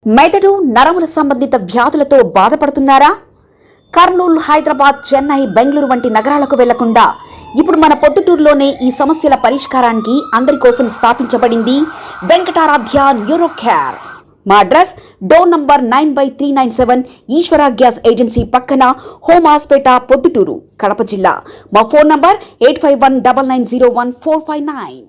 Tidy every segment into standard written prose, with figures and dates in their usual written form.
మెదడు నరముల సంబంధిత వ్యాధులతో బాధపడుతున్నారా? కర్నూలు, హైదరాబాద్, చెన్నై, బెంగళూరు వంటి నగరాలకు వెళ్లకుండా ఇప్పుడు మన పొద్దుటూరులోనే ఈ సమస్యల పరిష్కారానికి అందరి కోసం స్థాపించబడింది వెంకటారాధ్య న్యూరో కేర్. మా అడ్రస్ డోర్ నంబర్ 9/397 ఈశ్వర గ్యాస్ ఏజెన్సీ పక్కన, హోమాస్పేట, పొద్దుటూరు, కడప జిల్లా. మా ఫోన్ నంబర్ 8519901459.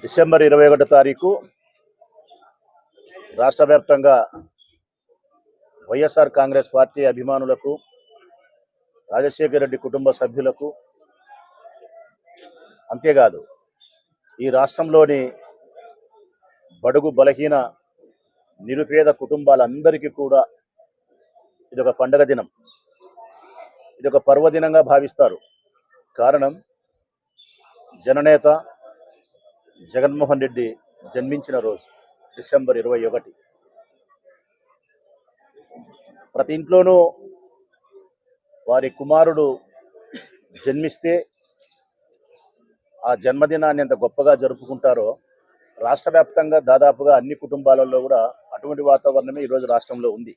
డిసెంబర్ 21 తారీఖు రాష్ట్ర వ్యాప్తంగా వైఎస్ఆర్ కాంగ్రెస్ పార్టీ అభిమానులకు, రాజశేఖర రెడ్డి కుటుంబ సభ్యులకు, అంతేకాదు ఈ రాష్ట్రంలోని బడుగు బలహీన నిరుపేద కుటుంబాలందరికీ కూడా ఇదొక పండగ దినం, ఇదొక పర్వదినంగా భావిస్తారు. కారణం, జననేత జగన్మోహన్ రెడ్డి జన్మించిన రోజు డిసెంబర్ 21. ప్రతి ఇంట్లోనూ వారి కుమారుడు జన్మిస్తే ఆ జన్మదినాన్ని ఎంత గొప్పగా జరుపుకుంటారో, రాష్ట్ర వ్యాప్తంగా దాదాపుగా అన్ని కుటుంబాలలో కూడా అటువంటి వాతావరణమే ఈరోజు రాష్ట్రంలో ఉంది.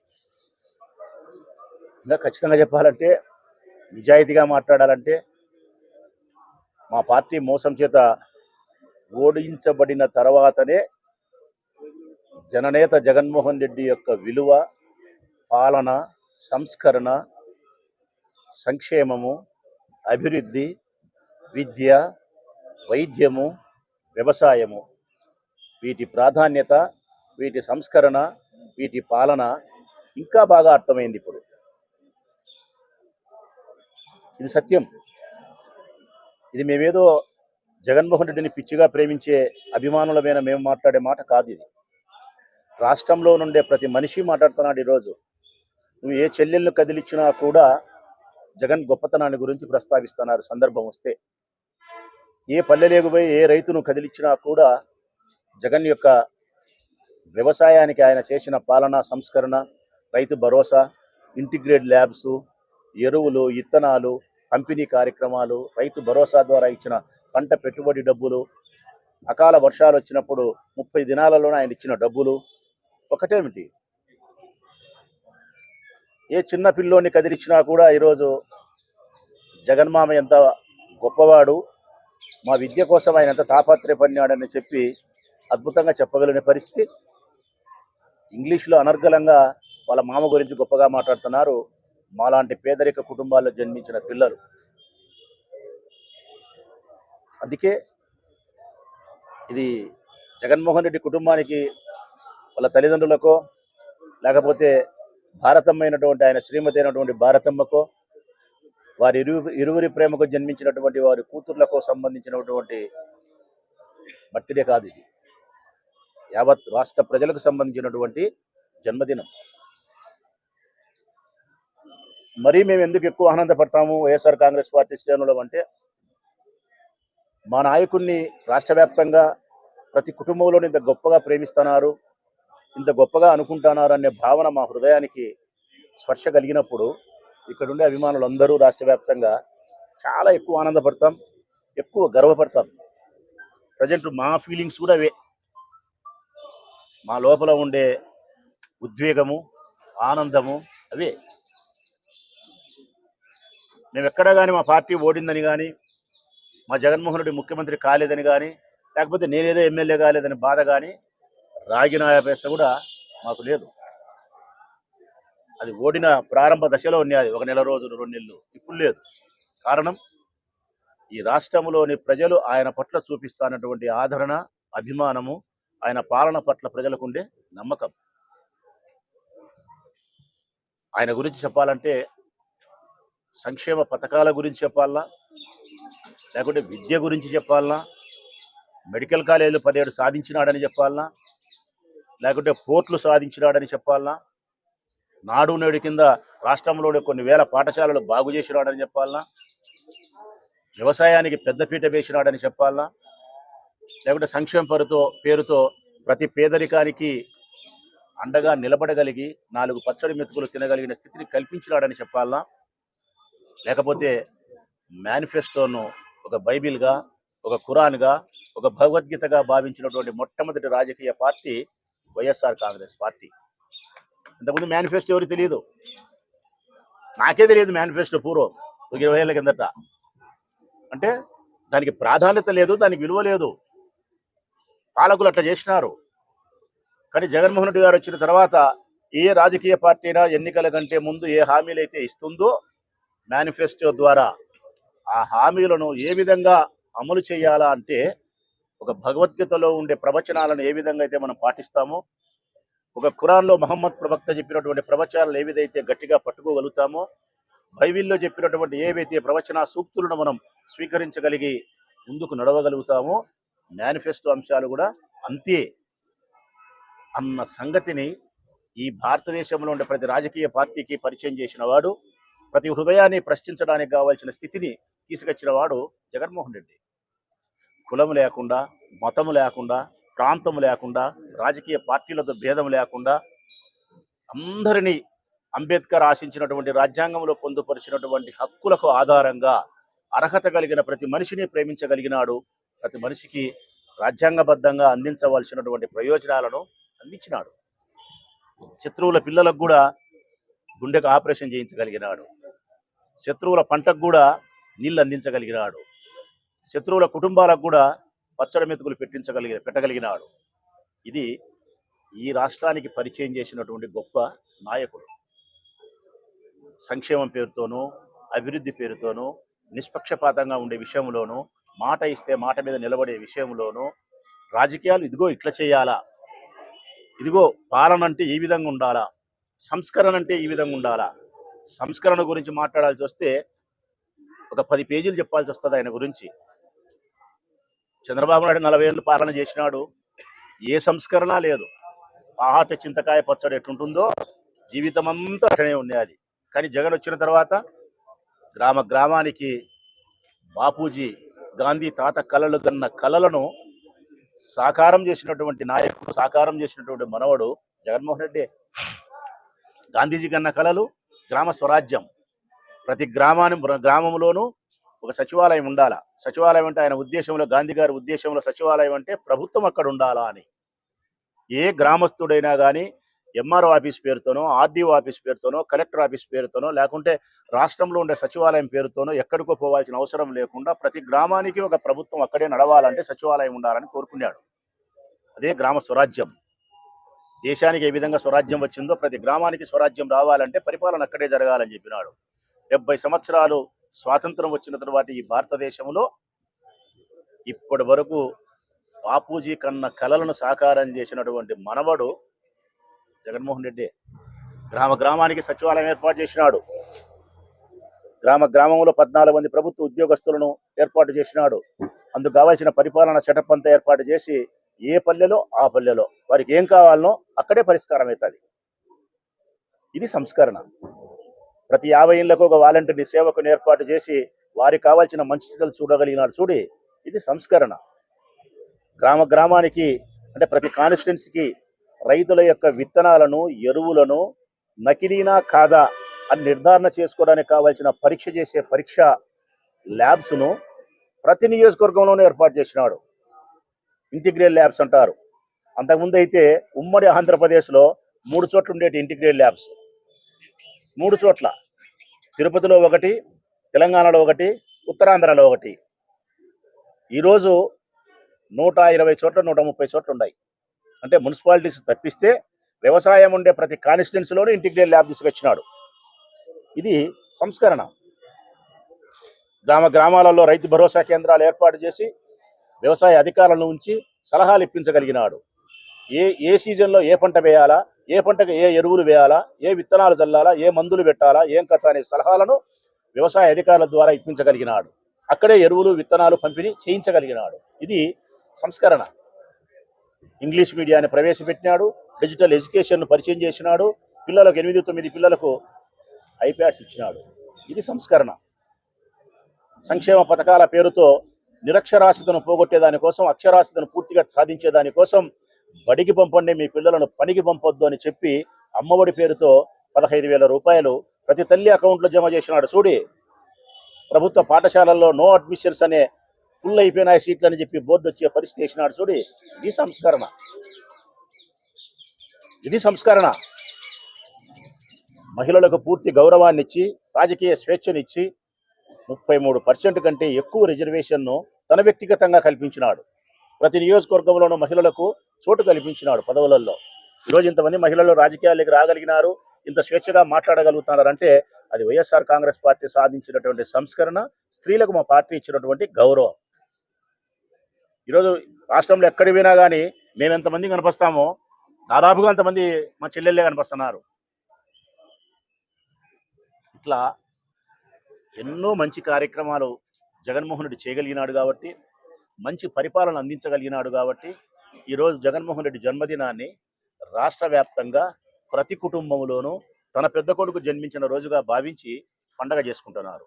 ఇంకా ఖచ్చితంగా చెప్పాలంటే, నిజాయితీగా మాట్లాడాలంటే, మా పార్టీ మోసం చేత ఓడించబడిన తర్వాతనే జననేత జగన్మోహన్ రెడ్డి యొక్క విలువ, పాలన, సంస్కరణ, సంక్షేమము, అభివృద్ధి, విద్య, వైద్యము, వ్యవసాయము, వీటి ప్రాధాన్యత, వీటి సంస్కరణ, వీటి పాలన ఇంకా బాగా అర్థమైంది. ఇప్పుడు ఇది సత్యం. ఇది మేమేదో జగన్మోహన్ రెడ్డిని పిచ్చిగా ప్రేమించే అభిమానులమైన మేము మాట్లాడే మాట కాదు. ఇది రాష్ట్రంలో నుండే ప్రతి మనిషి మాట్లాడుతున్నాడు. ఈరోజు నువ్వు ఏ చెల్లెలను కదిలిచ్చినా కూడా జగన్ గొప్పతనాన్ని గురించి ప్రస్తావిస్తున్నారు. సందర్భం వస్తే ఏ పల్లెలేగుపోయి ఏ రైతును కదిలిచ్చినా కూడా జగన్ యొక్క వ్యవసాయానికి ఆయన చేసిన పాలన, సంస్కరణ, రైతు భరోసా, ఇంటిగ్రేట్ ల్యాబ్స్, ఎరువులు, ఇత్తనాలు, పంపిణీ కార్యక్రమాలు, రైతు భరోసా ద్వారా ఇచ్చిన పంట పెట్టుబడి డబ్బులు, అకాల వర్షాలు వచ్చినప్పుడు 30 దినాలలోనే ఆయన ఇచ్చిన డబ్బులు ఒకటేమిటి, ఏ చిన్న పిల్లోని కదిలిచ్చినా కూడా ఈరోజు జగన్మామ ఎంత గొప్పవాడు, మా విద్య కోసం ఆయన ఎంత తాపత్రయపడినాడని చెప్పి అద్భుతంగా చెప్పగలిగిన పరిస్థితి. ఇంగ్లీష్లో అనర్గళంగా వాళ్ళ మామ గురించి గొప్పగా మాట్లాడుతున్నారు మాలాంటి పేదరిక కుటుంబాల్లో జన్మించిన పిల్లలు. అందుకే ఇది జగన్మోహన్ రెడ్డి కుటుంబానికి, వాళ్ళ తల్లిదండ్రులకో, లేకపోతే భారతమ్మైనటువంటి ఆయన శ్రీమతి అయినటువంటి భారతమ్మకో, వారి ఇరువురి ప్రేమకు జన్మించినటువంటి వారి కూతుర్లకు సంబంధించినటువంటి బర్త్డే కాదు ఇది. యావత్ రాష్ట్ర ప్రజలకు సంబంధించినటువంటి జన్మదినం. మరీ మేము ఎందుకు ఎక్కువ ఆనందపడతాము వైఎస్ఆర్ కాంగ్రెస్ పార్టీ శ్రేణులు అంటే, మా నాయకుడిని రాష్ట్ర వ్యాప్తంగా ప్రతి కుటుంబంలో ఇంత గొప్పగా ప్రేమిస్తున్నారు, ఇంత గొప్పగా అనుకుంటున్నారు అనే భావన మా హృదయానికి స్పర్శ కలిగినప్పుడు ఇక్కడ ఉండే అభిమానులు అందరూ రాష్ట్ర వ్యాప్తంగా చాలా ఎక్కువ ఆనందపడతాం, ఎక్కువ గర్వపడతాం. ప్రజెంట్ మా ఫీలింగ్స్ కూడా అవే. మా లోపల ఉండే ఉద్వేగము, ఆనందము అవే. మేము ఎక్కడా కానీ మా పార్టీ ఓడిందని కానీ, మా జగన్మోహన్ రెడ్డి ముఖ్యమంత్రి కాలేదని కానీ, లేకపోతే నేనేదో ఎమ్మెల్యే కాలేదని బాధ కానీ, రాగినాయ పేస కూడా మాకు లేదు. అది ఓడిన ప్రారంభ దశలో ఉన్నది, 1 నెల రోజులు 2 నెలలు. ఇప్పుడు లేదు. కారణం, ఈ రాష్ట్రంలోని ప్రజలు ఆయన పట్ల చూపిస్తున్నటువంటి ఆదరణ, అభిమానము, ఆయన పాలన పట్ల ప్రజలకు ఉండే నమ్మకం. ఆయన గురించి చెప్పాలంటే సంక్షేమ పథకాల గురించి చెప్పాలనా, లేకుంటే విద్య గురించి చెప్పాలనా, మెడికల్ కాలేజీలు 17 సాధించినాడని చెప్పాలనా, లేకుంటే పోర్ట్లు సాధించినాడని చెప్పాలనా, నాడు నేడు కింద రాష్ట్రంలోని కొన్ని వేల పాఠశాలలు బాగు చేసినాడని చెప్పాలనా, వ్యవసాయానికి పెద్దపీట వేసినాడని చెప్పాలనా, లేకుంటే సంక్షేమ పేరుతో ప్రతి పేదరికానికి అండగా నిలబడగలిగి 4 పచ్చడి మెతుకులు తినగలిగిన స్థితిని కల్పించినాడని చెప్పాలనా, లేకపోతే మేనిఫెస్టోను ఒక బైబిల్గా, ఒక ఖురాన్గా, ఒక భగవద్గీతగా భావించినటువంటి మొట్టమొదటి రాజకీయ పార్టీ వైఎస్ఆర్ కాంగ్రెస్ పార్టీ. ఇంతకుముందు మేనిఫెస్టో ఎవరికి తెలియదు, నాకే తెలియదు మేనిఫెస్టో పూర్వం 20 ఏళ్ళ కిందట. అంటే దానికి ప్రాధాన్యత లేదు, దానికి విలువ లేదు. పాలకులు అట్లా చేసినారు. కానీ జగన్మోహన్ రెడ్డి గారు వచ్చిన తర్వాత ఏ రాజకీయ పార్టీ అయినా ఎన్నికల కంటే ముందు ఏ హామీలు అయితే ఇస్తుందో మేనిఫెస్టో ద్వారా ఆ హామీలను ఏ విధంగా అమలు చేయాలా అంటే, ఒక భగవద్గీతలో ఉండే ప్రవచనాలను ఏ విధంగా అయితే మనం పాటిస్తామో, ఒక ఖురాన్లో మహమ్మద్ ప్రవక్త చెప్పినటువంటి ప్రవచనాలను ఏ విధైతే గట్టిగా పట్టుకోగలుగుతామో, బైబిల్లో చెప్పినటువంటి ఏవైతే ప్రవచన సూక్తులను మనం స్వీకరించగలిగి ముందుకు నడవగలుగుతామో, మేనిఫెస్టో అంశాలు కూడా అంతే అన్న సంగతిని ఈ భారతదేశంలో ఉండే ప్రతి రాజకీయ పార్టీకి పరిచయం చేసిన వాడు, ప్రతి హృదయాన్ని ప్రశ్నించడానికి కావాల్సిన స్థితిని తీసుకొచ్చిన వాడు జగన్మోహన్ రెడ్డి. కులం లేకుండా, మతము లేకుండా, ప్రాంతము లేకుండా, రాజకీయ పార్టీలతో భేదం లేకుండా అందరినీ అంబేద్కర్ ఆశించినటువంటి రాజ్యాంగంలో పొందుపరిచినటువంటి హక్కులకు ఆధారంగా అర్హత కలిగిన ప్రతి మనిషిని ప్రేమించగలిగినాడు. ప్రతి మనిషికి రాజ్యాంగబద్ధంగా అందించవలసినటువంటి ప్రయోజనాలను అందించినాడు. శత్రువుల పిల్లలకు కూడా గుండెకు ఆపరేషన్ చేయించగలిగినాడు. శత్రువుల పంటకు కూడా నీళ్ళు అందించగలిగినాడు. శత్రువుల కుటుంబాలకు కూడా పచ్చడి మెతుకులు పెట్టగలిగినాడు. ఇది ఈ రాష్ట్రానికి పరిచయం చేసినటువంటి గొప్ప నాయకుడు. సంక్షేమం పేరుతోనూ, అభివృద్ధి పేరుతోనూ, నిష్పక్షపాతంగా ఉండే విషయంలోనూ, మాట ఇస్తే మాట మీద నిలబడే విషయంలోనూ, రాజకీయాలు ఇదిగో ఇట్లా చేయాలా, ఇదిగో పాలన అంటే ఈ విధంగా ఉండాలా, సంస్కరణ అంటే ఈ విధంగా ఉండాలా. సంస్కరణ గురించి మాట్లాడాల్సి వస్తే ఒక 10 పేజీలు చెప్పాల్సి వస్తుంది ఆయన గురించి. చంద్రబాబు నాయుడు 40 ఏళ్ళు పాలన చేసినాడు, ఏ సంస్కరణ లేదు. పాత చింతకాయ పచ్చడి ఎట్లుంటుందో జీవితం అంతా అట్లనే ఉన్నది. కానీ జగన్ వచ్చిన తర్వాత గ్రామానికి బాపూజీ, గాంధీ తాత కలలు కన్న కలలను సాకారం చేసినటువంటి నాయకుడు, సాకారం చేసినటువంటి మనవడు జగన్మోహన్ రెడ్డి. గాంధీజీ కన్న కలలు గ్రామ స్వరాజ్యం. ప్రతి గ్రామంలోనూ ఒక సచివాలయం ఉండాలా. సచివాలయం అంటే ఆయన ఉద్దేశంలో, గాంధీ గారి ఉద్దేశంలో సచివాలయం అంటే ప్రభుత్వం అక్కడ ఉండాలా అని. ఏ గ్రామస్తుడైనా కానీ ఎంఆర్ఓ ఆఫీస్ పేరుతోనో, ఆర్డీఓ ఆఫీస్ పేరుతోనో, కలెక్టర్ ఆఫీస్ పేరుతోనో, లేకుంటే రాష్ట్రంలో ఉండే సచివాలయం పేరుతోనో ఎక్కడికో పోవాల్సిన అవసరం లేకుండా ప్రతి గ్రామానికి ఒక ప్రభుత్వం అక్కడే నడవాలంటే సచివాలయం ఉండాలని కోరుకున్నాడు. అదే గ్రామ స్వరాజ్యం. దేశానికి ఏ విధంగా స్వరాజ్యం వచ్చిందో ప్రతి గ్రామానికి స్వరాజ్యం రావాలంటే పరిపాలన అక్కడే జరగాలని చెప్పినాడు. 70 సంవత్సరాలు స్వాతంత్రం వచ్చిన తర్వాత ఈ భారతదేశంలో ఇప్పటి వరకు బాపూజీ కన్న కలలను సాకారం చేసినటువంటి మనవడు జగన్మోహన్ రెడ్డి. గ్రామానికి సచివాలయం ఏర్పాటు చేసినాడు. గ్రామంలో 14 మంది ప్రభుత్వ ఉద్యోగస్తులను ఏర్పాటు చేసినాడు. అందుకు కావాల్సిన పరిపాలన సెటప్ అంతా ఏర్పాటు చేసి ఏ పల్లెలో ఆ పల్లెలో వారికి ఏం కావాలనో అక్కడే పరిష్కారం అవుతుంది. ఇది సంస్కరణ. ప్రతి 50 ఇళ్లకు ఒక వాలంటీర్ని సేవకుని ఏర్పాటు చేసి వారికి కావాల్సిన మంచి చెడ్డలు చూడగలిగినాడు. చూడి, ఇది సంస్కరణ. గ్రామానికి అంటే ప్రతి కాన్స్టిట్యున్సీకి రైతుల యొక్క విత్తనాలను, ఎరువులను నకిలీనా కాదా అని నిర్ధారణ చేసుకోవడానికి కావాల్సిన పరీక్ష చేసే పరీక్ష ల్యాబ్స్ను ప్రతి నియోజకవర్గంలోనూ ఏర్పాటు చేసినాడు. ఇంటిగ్రేట్ ల్యాబ్స్ అంటారు. అంతకుముందు అయితే ఉమ్మడి ఆంధ్రప్రదేశ్లో 3 చోట్ల ఉండేటి ఇంటిగ్రేట్ ల్యాబ్స్. 3 చోట్ల, తిరుపతిలో ఒకటి, తెలంగాణలో ఒకటి, ఉత్తరాంధ్రలో ఒకటి. ఈరోజు 120 చోట్ల 130 చోట్ల ఉన్నాయి. అంటే మున్సిపాలిటీస్ తప్పిస్తే వ్యవసాయం ఉండే ప్రతి కాన్స్టిట్యున్సీలోనూ ఇంటిగ్రేట్ ల్యాబ్ తీసుకొచ్చినాడు. ఇది సంస్కరణ. గ్రామాలలో రైతు భరోసా కేంద్రాలు ఏర్పాటు చేసి వ్యవసాయ అధికారులను ఉంచి సలహాలు ఇప్పించగలిగినాడు. ఏ సీజన్లో ఏ పంట వేయాలా, ఏ పంటకు ఏ ఎరువులు వేయాలా, ఏ విత్తనాలు చల్లాలా, ఏ మందులు పెట్టాలా, ఏం కథ అనే సలహాలను వ్యవసాయ అధికారుల ద్వారా ఇప్పించగలిగినాడు. అక్కడే ఎరువులు విత్తనాలు పంపిణీ చేయించగలిగినాడు. ఇది సంస్కరణ. ఇంగ్లీష్ మీడియాన్ని ప్రవేశపెట్టినాడు. డిజిటల్ ఎడ్యుకేషన్ను పరిచయం చేసినాడు. పిల్లలకు 8-9 పిల్లలకు ఐప్యాడ్స్ ఇచ్చినాడు. ఇది సంస్కరణ. సంక్షేమ పథకాల పేరుతో నిరక్షరాస్యతను పోగొట్టేదానికోసం, అక్షరాస్యతను పూర్తిగా సాధించేదానికోసం బడికి పంపండి, మీ పిల్లలను పనికి పంపొద్దు అని చెప్పి అమ్మఒడి పేరుతో 15,000 రూపాయలు ప్రతి తల్లి అకౌంట్లో జమ చేసినాడు. చూడి, ప్రభుత్వ పాఠశాలల్లో నో అడ్మిషన్స్ అనే ఫుల్ అయిపోయినాయి సీట్లు అని చెప్పి బోర్డు వచ్చే పరిస్థితి వేసినాడు. చూడి, ఇది సంస్కరణ. ఇది సంస్కరణ. మహిళలకు పూర్తి గౌరవాన్ని ఇచ్చి, రాజకీయ స్వేచ్ఛనిచ్చి 33% కంటే ఎక్కువ రిజర్వేషన్ను తన వ్యక్తిగతంగా కల్పించినాడు. ప్రతి నియోజకవర్గంలోనూ మహిళలకు చోటు కల్పించినాడు పదవులలో. ఈరోజు ఇంతమంది మహిళలు రాజకీయాల్లోకి రాగలిగినారు, ఇంత స్వేచ్ఛగా మాట్లాడగలుగుతున్నారంటే అది వైఎస్ఆర్ కాంగ్రెస్ పార్టీ సాధించినటువంటి సంస్కరణ, స్త్రీలకు మా పార్టీ ఇచ్చినటువంటి గౌరవం. ఈరోజు రాష్ట్రంలో ఎక్కడికి పోయినా కానీ మేము ఎంతమంది కనిపిస్తామో దాదాపుగా అంతమంది మా చెల్లెళ్ళే కనిపిస్తున్నారు. ఇట్లా ఎన్నో మంచి కార్యక్రమాలు జగన్మోహన్ రెడ్డి చేయగలిగినాడు కాబట్టి, మంచి పరిపాలన అందించగలిగినాడు కాబట్టి ఈరోజు జగన్మోహన్ రెడ్డి జన్మదినాన్ని రాష్ట్ర వ్యాప్తంగా ప్రతి కుటుంబంలోనూ తన పెద్ద కొడుకు జన్మించిన రోజుగా భావించి పండగ చేసుకుంటున్నారు.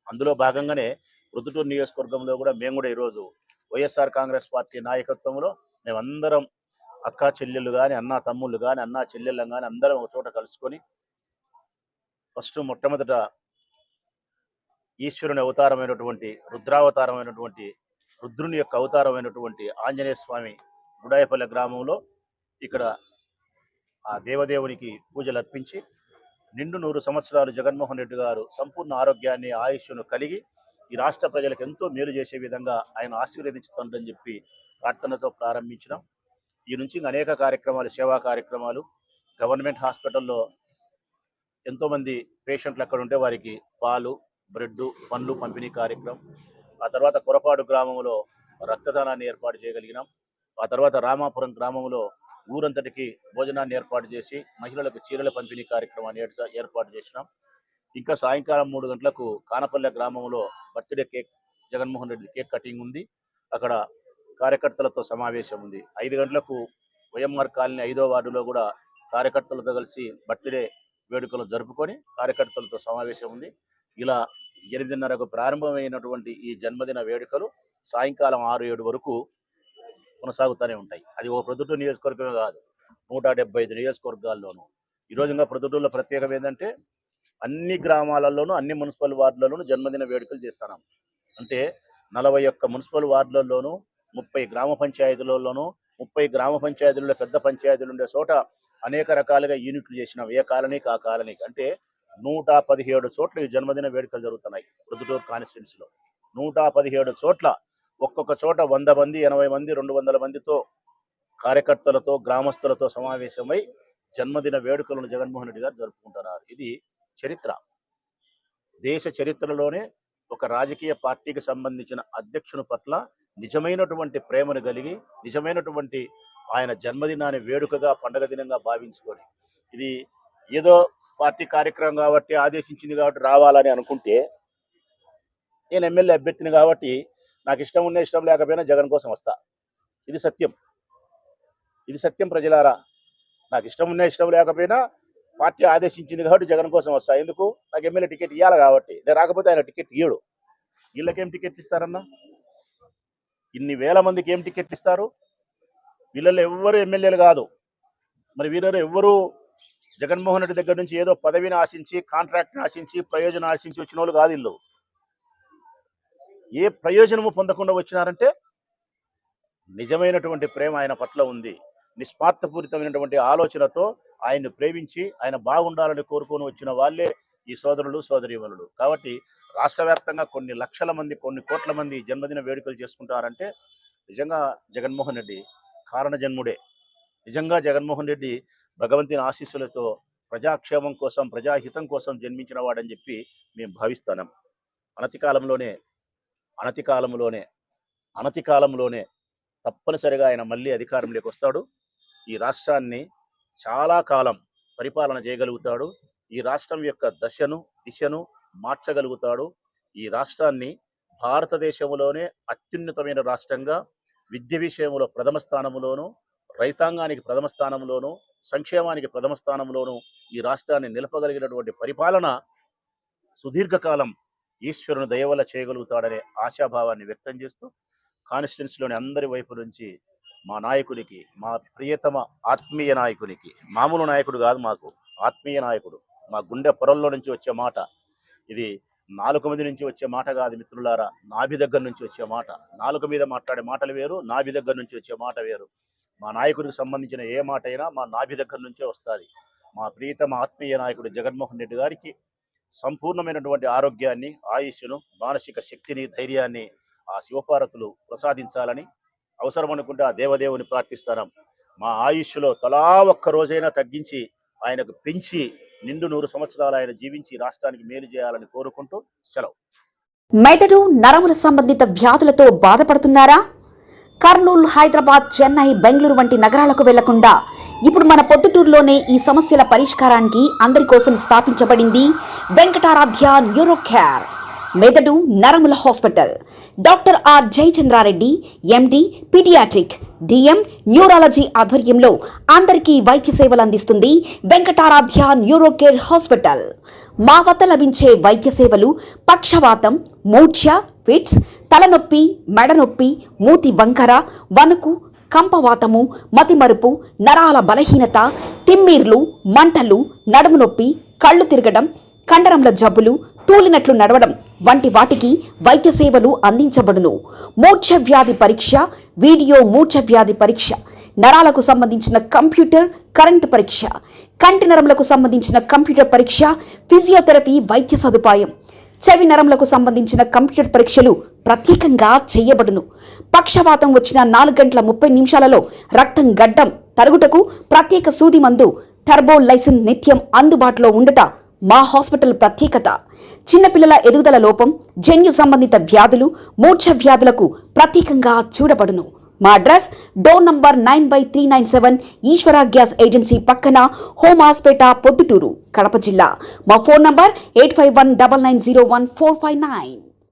అందులో భాగంగానే ప్రొద్దుటూరు నియోజకవర్గంలో కూడా మేము కూడా ఈరోజు వైఎస్ఆర్ కాంగ్రెస్ పార్టీ నాయకత్వంలో మేమందరం అక్కా చెల్లెళ్ళు కానీ, అన్నా తమ్ముళ్ళు కానీ, అన్నా చెల్లెళ్ళం కానీ అందరం ఒక చోట కలుసుకొని ఫస్ట్ మొట్టమొదట ఈశ్వరుని అవతారమైనటువంటి రుద్రావతారమైనటువంటి రుద్రుని యొక్క అవతారమైనటువంటి ఆంజనేయ స్వామి గుడాయపల్లె గ్రామంలో ఇక్కడ ఆ దేవదేవునికి పూజలు అర్పించి నిండు 100 సంవత్సరాలు జగన్మోహన్ రెడ్డి గారు సంపూర్ణ ఆరోగ్యాన్ని, ఆయుష్ను కలిగి ఈ రాష్ట్ర ప్రజలకు ఎంతో మేలు చేసే విధంగా ఆయన ఆశీర్వదించుతుందని చెప్పి ప్రార్థనతో ప్రారంభించినాం. ఈ నుంచి అనేక కార్యక్రమాలు, సేవా కార్యక్రమాలు, గవర్నమెంట్ హాస్పిటల్లో ఎంతోమంది పేషెంట్లు అక్కడ ఉంటే వారికి పాలు, బ్రెడ్, పండ్లు పంపిణీ కార్యక్రమం. ఆ తర్వాత కొరపాడు గ్రామంలో రక్తదానాన్ని ఏర్పాటు చేయగలిగినాం. ఆ తర్వాత రామాపురం గ్రామంలో ఊరంతటికి భోజనాన్ని ఏర్పాటు చేసి మహిళలకు చీరల పంపిణీ కార్యక్రమాన్ని ఏర్పాటు చేసినాం. ఇంకా సాయంకాలం 3 గంటలకు కానపల్లె గ్రామంలో birthday cake, Jaganmohan Reddy cake cutting ఉంది. అక్కడ కార్యకర్తలతో సమావేశం ఉంది. 5 గంటలకు వైఎంఆర్ కాలనీ 5వ వార్డులో కూడా కార్యకర్తలతో కలిసి బర్త్డే వేడుకలు జరుపుకొని కార్యకర్తలతో సమావేశం ఉంది. ఇలా 8:30కు ప్రారంభమైనటువంటి ఈ జన్మదిన వేడుకలు సాయంకాలం 6-7 వరకు కొనసాగుతూనే ఉంటాయి. అది ఓ ప్రొద్దుటూరు నియోజకవర్గమే కాదు, 175 నియోజకవర్గాల్లోనూ. ఈరోజు ఇంకా ప్రొద్దుటూరులో ప్రత్యేకం ఏంటంటే అన్ని గ్రామాలలోనూ, అన్ని మున్సిపల్ వార్డులలోనూ జన్మదిన వేడుకలు చేస్తున్నాం. అంటే 41 మున్సిపల్ వార్డులలోనూ, 30 గ్రామ పంచాయతీలలోనూ, 30 గ్రామ పంచాయతీలలో పెద్ద పంచాయతీలు ఉండే చోట అనేక రకాలుగా యూనిట్లు చేసినాం. ఏ కాలనీకి ఆ కాలనీకి. అంటే 117 చోట్ల ఈ జన్మదిన వేడుకలు జరుగుతున్నాయి ప్రొద్దుటూరు కాన్స్టిట్యున్సీలో. 117 చోట్ల ఒక్కొక్క చోట 100 మంది, 80 మంది, 200 మందితో కార్యకర్తలతో, గ్రామస్తులతో సమావేశమై జన్మదిన వేడుకలను జగన్మోహన్ రెడ్డి గారు జరుపుకుంటున్నారు. ఇది చరిత్ర. దేశ చరిత్రలోనే ఒక రాజకీయ పార్టీకి సంబంధించిన అధ్యక్షుని పట్ల నిజమైనటువంటి ప్రేమను కలిగి, నిజమైనటువంటి ఆయన జన్మదినాన్ని వేడుకగా, పండగ దినంగా భావించుకొని, ఇది ఏదో పార్టీ కార్యక్రమం కాబట్టి ఆదేశించింది కాబట్టి రావాలని అనుకుంటే, నేను ఎమ్మెల్యే అభ్యర్థిని కాబట్టి నాకు ఇష్టం ఉన్న ఇష్టం లేకపోయినా జగన్ కోసం వస్తా. ఇది సత్యం. ఇది సత్యం ప్రజలారా. నాకు ఇష్టం ఉన్న ఇష్టం లేకపోయినా పార్టీ ఆదేశించింది కాబట్టి జగన్ కోసం వస్తా. ఎందుకు? నాకు ఎమ్మెల్యే టికెట్ ఇవ్వాలి కాబట్టి. నేను రాకపోతే ఆయన టికెట్ ఇయ్యడు. వీళ్ళకేం టికెట్లు ఇస్తారన్నా? ఇన్ని వేల మందికి ఏం టికెట్లు ఇస్తారు? వీళ్ళలో ఎవ్వరు ఎమ్మెల్యేలు కాదు. మరి వీళ్ళలో ఎవ్వరు జగన్మోహన్ రెడ్డి దగ్గర నుంచి ఏదో పదవిని ఆశించి, కాంట్రాక్ట్ని ఆశించి, ప్రయోజనం ఆశించి వచ్చిన వాళ్ళు కాదు వీళ్ళు. ఏ ప్రయోజనము పొందకుండా వచ్చినారంటే నిజమైనటువంటి ప్రేమ ఆయన పట్ల ఉంది. నిస్వార్థపూరితమైనటువంటి ఆలోచనతో ఆయన్ని ప్రేమించి ఆయన బాగుండాలని కోరుకొని వచ్చిన వాళ్ళే ఈ సోదరులు సోదరీమణులు. కాబట్టి రాష్ట్ర వ్యాప్తంగా కొన్ని లక్షల మంది, కొన్ని కోట్ల మంది జన్మదిన వేడుకలు చేసుకుంటారంటే నిజంగా జగన్మోహన్ రెడ్డి కారణ జన్ముడే. నిజంగా జగన్మోహన్ రెడ్డి భగవంతుని ఆశీస్సులతో ప్రజాక్షేమం కోసం, ప్రజాహితం కోసం జన్మించిన వాడని చెప్పి మేము భావిస్తున్నాం. అనతి కాలంలోనే తప్పనిసరిగా ఆయన మళ్ళీ అధికారంలోకి వస్తాడు. ఈ రాష్ట్రాన్ని చాలా కాలం పరిపాలన చేయగలుగుతాడు. ఈ రాష్ట్రం యొక్క దిశను మార్చగలుగుతాడు. ఈ రాష్ట్రాన్ని భారతదేశంలోనే అత్యున్నతమైన రాష్ట్రంగా విద్య విషయంలో ప్రథమ స్థానంలోను, రైతాంగానికి ప్రథమ స్థానంలోను, సంక్షేమానికి ప్రథమ స్థానంలోను ఈ రాష్ట్రాన్ని నిలపగలిగినటువంటి పరిపాలన సుదీర్ఘకాలం ఈశ్వరుని దయ వల్ల చేయగలుగుతాడనే ఆశాభావాన్ని వ్యక్తం చేస్తూ కాన్స్టిట్యున్సీలోని అందరి వైపు నుంచి మా నాయకుడికి, మా ప్రియతమ ఆత్మీయ నాయకునికి, మామూలు నాయకుడు కాదు, మాకు ఆత్మీయ నాయకుడు, మా గుండె పొరల్లో నుంచి వచ్చే మాట. ఇది నాలుక మీద నుంచి వచ్చే మాట కాదు మిత్రులారా, నాభి దగ్గర నుంచి వచ్చే మాట. నాలుక మీద మాట్లాడే మాటలు వేరు, నాభి దగ్గర నుంచి వచ్చే మాట వేరు. మా నాయకుడికి సంబంధించిన ఏ మాట అయినా మా నాభి దగ్గర నుంచే వస్తుంది. మా ప్రియతమ ఆత్మీయ నాయకుడు జగన్మోహన్ రెడ్డి గారికి సంపూర్ణమైనటువంటి ఆరోగ్యాన్ని, ఆయుష్ను, మానసిక శక్తిని, ధైర్యాన్ని ఆ శివపార్వతులు ప్రసాదించాలని అవసరం అనుకుంటే ఆ దేవదేవుని ప్రార్థిస్తాం. మా ఆయుష్లో తలా ఒక్క రోజైనా తగ్గించి ఆయనకు పెంచి నిండు 100 సంవత్సరాలు ఆయన జీవించి రాష్ట్రానికి మేలు చేయాలని కోరుకుంటూ సెలవు. మెదడు నరముల సంబంధిత వ్యాధులతో బాధపడుతున్నారా? కర్నూలు, హైదరాబాద్, చెన్నై, బెంగళూరు వంటి నగరాలకు వెళ్లకుండా ఇప్పుడు మన పొద్దుటూరులోనే ఈ సమస్యల పరిష్కారానికి అందరి కోసం స్థాపించబడింది వెంకటారాధ్య న్యూరో కేర్ మెదడు నరముల hospital. Doctor R Jayachandra Reddy, MD, paediatric, DM, neurology ఆధ్వర్యంలో అందరికీ వైద్య సేవలు అందిస్తుంది వెంకటారాధ్య న్యూరో కేర్ హాస్పిటల్. మా వద్ద లభించే వైద్య సేవలు పక్షవాతం, మూర్ఛ, ఫిట్స్, తలనొప్పి, మెడనొప్పి, మూతి వంకర, వణుకు, కంపవాతము, మతిమరుపు, నరాల బలహీనత, తిమ్మిర్లు, మంటలు, నడుము నొప్పి, కళ్ళు తిరగడం, కండరంల జబ్బులు, తూలినట్లు నడవడం వంటి వాటికి వైద్య సేవలు అందించబడును. మూర్ఛ వ్యాధి పరీక్ష, వీడియో మూర్ఛ వ్యాధి పరీక్ష, నరాలకు సంబంధించిన కంప్యూటర్ కరెంటు పరీక్ష, కంటి నరములకు సంబంధించిన కంప్యూటర్ పరీక్ష, ఫిజియోథెరపీ వైద్య సదుపాయం, చెవి నరములకు సంబంధించిన కంప్యూటర్ పరీక్షలు ప్రత్యేకంగా చేయబడును. పక్షవాతం వచ్చిన 4 గంటల 30 నిమిషాలలో రక్తం గడ్డం తరుగుటకు ప్రత్యేక సూది మందు థర్బోలైసిన్ నిత్యం అందుబాటులో ఉండట మా హాస్పిటల్ ప్రత్యేకత. చిన్నపిల్లల ఎదుగుదల లోపం, జన్యు సంబంధిత వ్యాధులు, మూర్ఛ వ్యాధులకు ప్రత్యేకంగా చూడబడును. మా అడ్రస్ డోర్ నంబర్ 9/397 ఈశ్వర గ్యాస్ ఏజెన్సీ పక్కన, హోమాస్పేట, పొద్దుటూరు, కడప జిల్లా. మా ఫోన్ నంబర్ 8519901459.